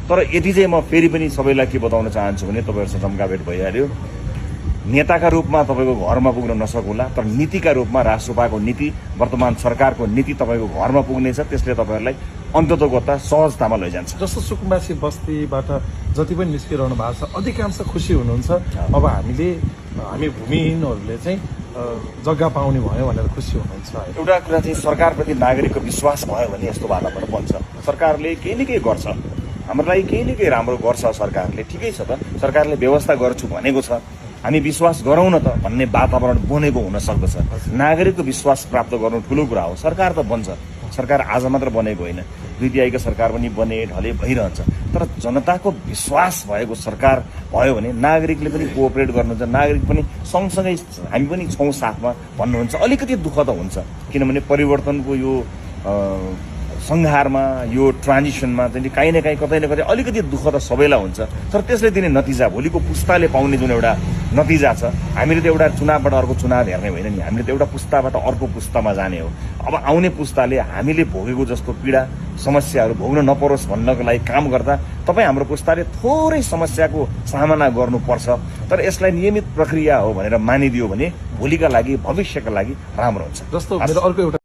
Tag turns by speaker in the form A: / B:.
A: तर यति चाहिँ म फेरि पनि सबैलाई के बताउन चाहन्छु भने तपाईँहरूसँग जम्काभेट भइहाल्यो, नेताका रूपमा तपाईँको घरमा पुग्न नसकुला, तर नीतिका रूपमा राष्ट्रसभाको नीति, वर्तमान सरकारको नीति तपाईँको घरमा पुग्नेछ। त्यसले तपाईँहरूलाई अन्ततोगत्ता सहजतामा लैजान्छ।
B: जस्तो सुकुम्बासी बस्तीबाट जति पनि निस्किरहनु भएको छ अधिकांश खुसी हुनुहुन्छ। अब हामी भूमिहीनहरूले चाहिँ जग्गा पाउने भयो भनेर खुसी हुनुहुन्छ।
A: एउटा कुरा चाहिँ सरकारप्रति नागरिकको विश्वास भयो भने यस्तो वातावरण बन्छ। सरकारले केही न केही गर्छ, हाम्रो लागि केही न केही राम्रो गर्छ सरकारले, ठिकै छ त, सरकारले व्यवस्था गर्छु भनेको छ, हामी विश्वास गरौँ न त भन्ने वातावरण बनेको हुन सक्दछ। नागरिकको विश्वास प्राप्त गर्नु ठुलो कुरा हो। सरकार त बन्छ, सरकार आज मात्र बनेको होइन, दुई तिहाईको सरकार पनि बने ढले भइरहन्छ। तर जनताको विश्वास भएको सरकार भयो भने नागरिकले पनि कोअपरेट गर्नुहुन्छ, नागरिक पनि सँगसँगै हामी पनि छौँ साथमा भन्नुहुन्छ। अलिकति दुःख त हुन्छ, किनभने परिवर्तनको यो संहारमा, यो ट्रान्जिसनमा चाहिँ काहीँ न काहीँ कतै न कतै अलिकति दुःख त सबैलाई हुन्छ। तर त्यसले दिने नतिजा, भोलिको पुस्ताले पाउने जुन एउटा नतिजा छ, हामीले त एउटा चुनावबाट अर्को चुनाव हेर्ने होइन नि, हामीले त एउटा पुस्ताबाट अर्को पुस्तामा जाने हो। अब आउने पुस्ताले हामीले भोगेको जस्तो पीडा समस्याहरू भोग्न नपरोस् भन्नको लागि काम गर्दा तपाईँ हाम्रो पुस्ताले थोरै समस्याको सामना गर्नुपर्छ। तर यसलाई नियमित प्रक्रिया हो भनेर मानिदियो भने भोलिका लागि, भविष्यका लागि राम्रो हुन्छ।
B: जस्तो मेरो अर्को एउटा